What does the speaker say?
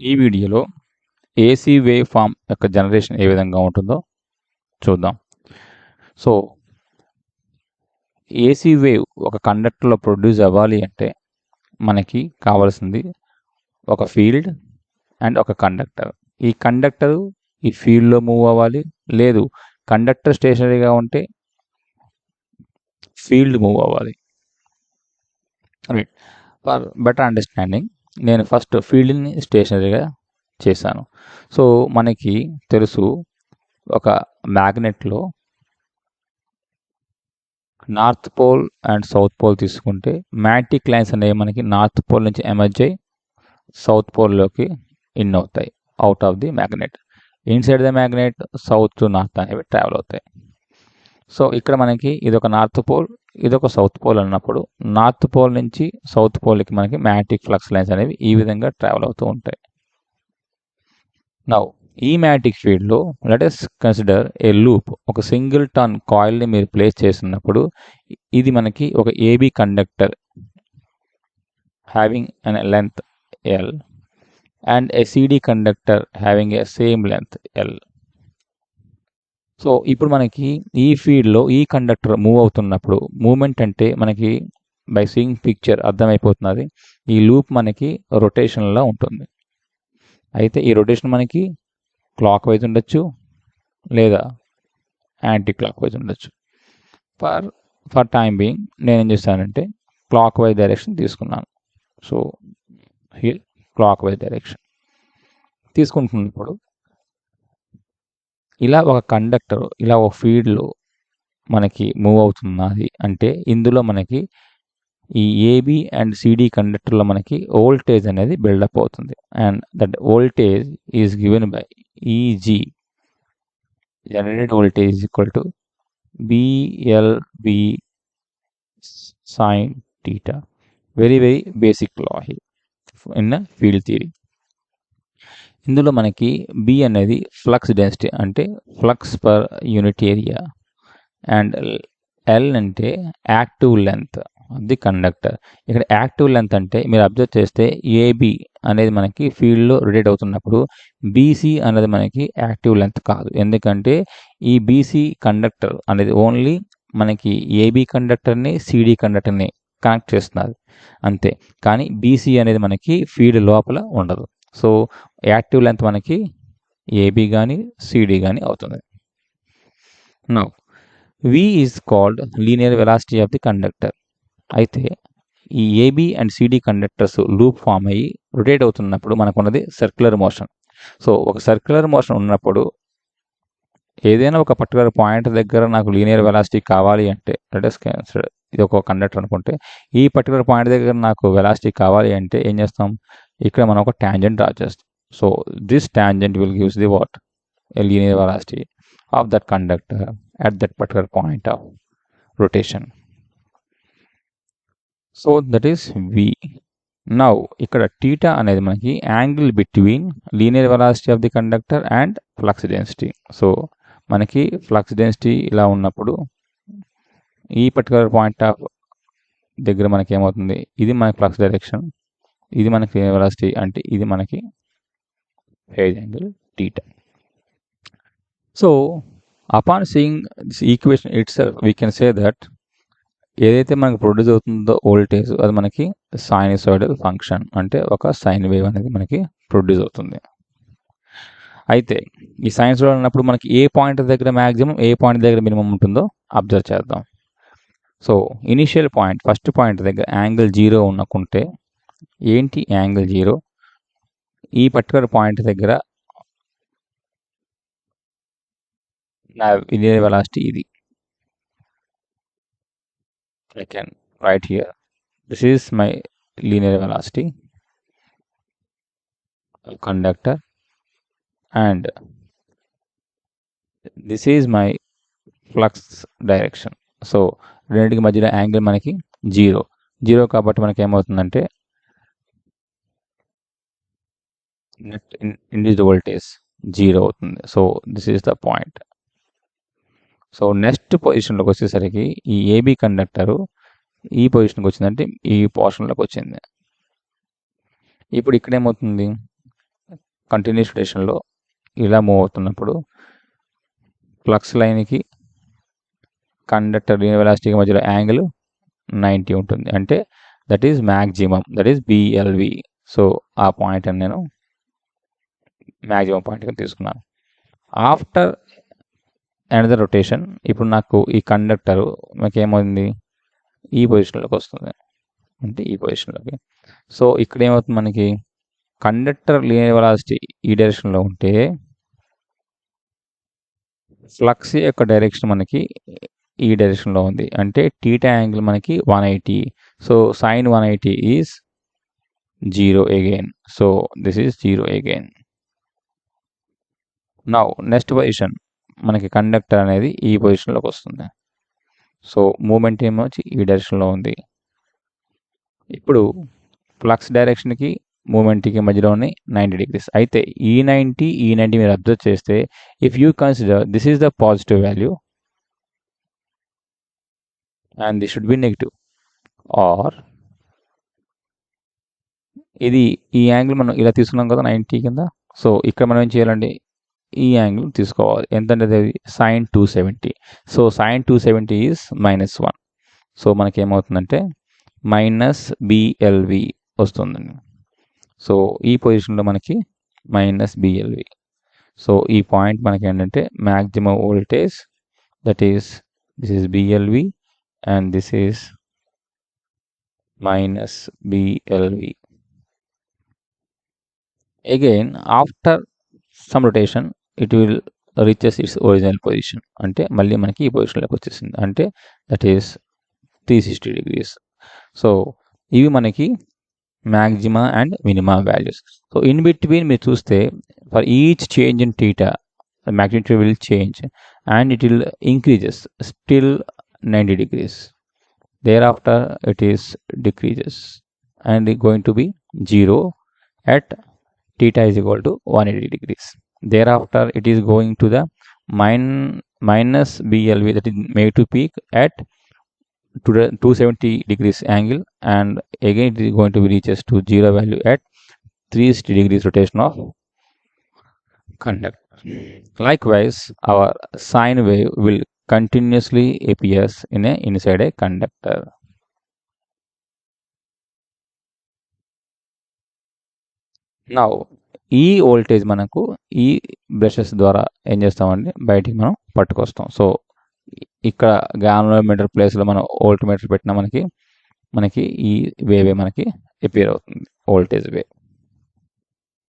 ఈ వీడియోలో AC wave form యొక్క జనరేషన్ ఏ విధంగా ఉంటుందో చూద్దాం. సో ఏసీ వేవ్ ఒక కండక్టర్లో ప్రొడ్యూస్ అవ్వాలి అంటే మనకి కావాల్సింది ఒక ఫీల్డ్ అండ్ ఒక కండక్టర్. ఈ కండక్టర్ ఈ ఫీల్డ్లో మూవ్ అవ్వాలి, లేదు కండక్టర్ స్టేషనరీగా ఉంటే ఫీల్డ్ మూవ్ అవ్వాలి. రైట్, ఫర్ బెటర్ అండర్స్టాండింగ్ నేను ఫస్ట్ ఫీల్డ్ని స్టేషనరీగా చేశాను. సో మనకి తెలుసు, ఒక మ్యాగ్నెట్లో north pole and south pole తీసుకుంటే మ్యాగ్నెటిక్ లైన్స్ అనేవి మనకి నార్త్ పోల్ నుంచి ఎమర్జ్ అయ్యి సౌత్ పోల్లోకి ఇన్ అవుతాయి out of the magnet. Inside the magnet south to north అనేవి ట్రావెల్ అవుతాయి. సో ఇక్కడ మనకి ఇదొక నార్త్ పోల్, ఇదొక సౌత్ పోల్ అన్నప్పుడు నార్త్ పోల్ నుంచి సౌత్ పోల్కి మనకి మ్యాగ్నెటిక్ ఫ్లక్స్ లైన్స్ అనేవి ఈ విధంగా ట్రావెల్ అవుతూ ఉంటాయి. నౌ ఈ మ్యాగ్నెటిక్ ఫీల్డ్లో let us consider a loop. ఒక సింగిల్ టర్న్ కాయిల్ని మీరు ప్లేస్ చేసినప్పుడు ఇది మనకి ఒక AB conductor having an length L and a CD conductor having a same length L. So ఇప్పుడు మనకి ఈ ఫీల్డ్లో ఈ కండక్టర్ మూవ్ అవుతున్నప్పుడు మూమెంట్ అంటే మనకి బై సీయింగ్ పిక్చర్ అర్థమైపోతున్నది. ఈ లూప్ మనకి రొటేషన్లో ఉంటుంది. అయితే ఈ రొటేషన్ మనకి క్లాక్ వైజ్ ఉండొచ్చు లేదా యాంటీ క్లాక్ వైజ్ ఉండొచ్చు. ఫర్ టైం బీయింగ్ నేనేం చేస్తానంటే క్లాక్ వైజ్ డైరెక్షన్ తీసుకున్నాను. So here clock wise direction తీసుకుంటున్నప్పుడు ఇలా ఒక కండక్టర్ ఇలా ఒక ఫీల్డ్లో మనకి మూవ్ అవుతున్నది అంటే ఇందులో మనకి ఈ ఏబి అండ్ సిడి కండక్టర్లో మనకి వోల్టేజ్ అనేది బిల్డప్ అవుతుంది. And that voltage is given by easy, generated voltage is equal to BLV sin theta. Very basic law here in field theory. ఇందులో మనకి B అనేది ఫ్లక్స్ డెన్సిటీ అంటే flux per unit area and L అంటే active length of the conductor. ఇక్కడ active length అంటే మీరు observe చేస్తే AB అనేది మనకి ఫీల్డ్లో రొటేట్ అవుతున్నప్పుడు బీసీ అనేది మనకి యాక్టివ్ లెంత్ కాదు. ఎందుకంటే ఈ బీసీ కండక్టర్ అనేది ఓన్లీ మనకి ఏబి కండక్టర్ని సిడి కండక్టర్ని కనెక్ట్ చేస్తున్నారు అంతే, కానీ బీసీ అనేది మనకి ఫీల్డ్ లోపల ఉండదు. సో యాక్టివ్ లెంత్ మనకి ఏబి కానీ సిడి కానీ అవుతుంది. Now V is called linear velocity of the conductor. అయితే ఈ AB and CD conductors loop form అయ్యి రొటేట్ అవుతున్నప్పుడు మనకు ఉన్నది సర్క్యులర్ మోషన్. సో ఒక సర్క్యులర్ మోషన్ ఉన్నప్పుడు ఏదైనా ఒక పర్టికులర్ పాయింట్ దగ్గర నాకు లీనియర్ వెలాసిటీ కావాలి అంటే ఇది ఒక కండక్టర్ అనుకుంటే ఈ పర్టికులర్ పాయింట్ దగ్గర నాకు వెలాసిటీ కావాలి అంటే ఏం చేస్తాం, ఇక్కడ మనం ఒక ట్యాంజెంట్ డ్రా చేస్తాం. So this tangent will gives the what, a linear velocity of that conductor at that particular point of rotation. So that is V. Now ఇక్కడ theta అనేది మనకి angle between linear velocity of the conductor and flux density. So మనకి flux density ఇలా ఉన్నప్పుడు ఈ particular point of దగ్గర మనకి ఏమవుతుంది, ఇది మనకి ఫ్లక్స్ డైరెక్షన్, ఇది మనకి లీనియర్ వెలాసిటీ అంటే ఇది మనకి phase angle theta. So upon seeing this equation itself we can say that ఏదైతే మనకు ప్రొడ్యూస్ అవుతుందో వోల్టేజ్ అది మనకి సైనసాయిడల్ ఫంక్షన్ అంటే ఒక సైన్ వేవ్ అనేది మనకి ప్రొడ్యూస్ అవుతుంది. అయితే ఈ సైనసాయిడల్ అన్నప్పుడు మనకి ఏ పాయింట్ దగ్గర మ్యాక్సిమం ఏ పాయింట్ దగ్గర మినిమం ఉంటుందో అబ్జర్వ్ చేద్దాం. So initial point first point దగ్గర యాంగిల్ 0 ఉన్నకుంటే ఏంటి యాంగిల్ 0, ఈ పర్టికులర్ పాయింట్ దగ్గర నా లీనియర్ వెలాసిటీ ఇది. I can write here, this is my linear velocity of conductor and this is my flux direction. So రెండింటికి మధ్యలో యాంగిల్ మనకి 0 కాబట్టి మనకి ఏమవుతుందంటే నెట్ ఇండ్యూస్డ్ వోల్టేజ్ 0 అవుతుంది. So this is the point. So next పొజిషన్లోకి వచ్చేసరికి ఈ ఏబి కండక్టరు ఈ పొజిషన్కి వచ్చిందంటే ఈ పోర్షన్లోకి వచ్చింది. ఇప్పుడు ఇక్కడ ఏమవుతుంది, కంటిన్యూస్ రొటేషన్లో ఇలా మూవ్ అవుతున్నప్పుడు ఫ్లక్స్ లైన్కి కండక్టర్ లీనియర్ వెలాసిటీకి మధ్యలో యాంగిల్ 90 ఉంటుంది. అంటే that is maximum, that is BLV. So ఆ పాయింట్ అని నేను మ్యాక్సిమం పాయింట్గా తీసుకున్నాను. ఆఫ్టర్ అనదర్ రొటేషన్ ఇప్పుడు నాకు ఈ కండక్టర్ నాకు ఏమవుతుంది, ఈ పొజిషన్లోకి వస్తుంది, అంటే ఈ పొజిషన్లోకి. సో ఇక్కడ ఏమవుతుంది, మనకి కండక్టర్ లీనియర్ వెలాసిటీ ఈ డైరెక్షన్లో ఉంటే ఫ్లక్స్ యొక్క డైరెక్షన్ మనకి ఈ డైరెక్షన్లో ఉంది, అంటే టీటా యాంగిల్ మనకి 180. So sine 180 is 0 again. So this is 0 again. Now next position మనకి కండక్టర్ అనేది ఈ పొజిషన్లోకి వస్తుంది. సో మూమెంట్ ఏమో ఈ డైరెక్షన్లో ఉంది. ఇప్పుడు ఫ్లక్స్ డైరెక్షన్కి మూమెంట్కి మధ్యలోనే 90 degrees. అయితే ఈ 90 మీరు అబ్జర్వ్ చేస్తే, if you consider this is the positive value and this should be negative, or ఇది ఈ యాంగిల్ మనం ఇలా తీసుకున్నాం కదా 90 కింద. సో ఇక్కడ మనం ఏం చేయాలండి, ఈ యాంగిల్ తీసుకోవాలి. ఎంతంటే అది sine 270. So sine 270 is -1. So మనకి ఏమవుతుందంటే మైనస్ బిఎల్వి వస్తుందండి. సో ఈ పొజిషన్లో మనకి మైనస్ బిఎల్వి. సో ఈ పాయింట్ మనకి ఏంటంటే maximum voltage, that is this is BLV and this is minus BLV. Again after some rotation it will reaches its original position, అంటే మళ్ళీ మనకి ఈ పొజిషన్లోకి వచ్చేసింది, అంటే దట్ ఈస్ 360 degrees. సో ఇవి మనకి మ్యాక్సిమా and minima values. So in between మీరు చూస్తే for each change in theta magnitude will change and it will increases still 90 degrees. Thereafter it is decreases and it going to be 0 at theta is equal to 180 degrees. Thereafter it is going to the minus BLV, that is made to peak at 270 degrees angle, and again it is going to be reaches to 0 value at 360 degrees rotation of conductor. Likewise, our sine wave will continuously appears inside a conductor. Now ఈ voltage మనకు ఈ brushes ద్వారా ఏం చేస్తామండి, బయటికి మనం పట్టుకొస్తాం. So ఇక్కడ గానోమీటర్ ప్లేస్లో మనం వోల్ట్ మీటర్ పెట్టినా మనకి ఈ వేవే మనకి అపియర్ అవుతుంది, వోల్టేజ్ వేవ్.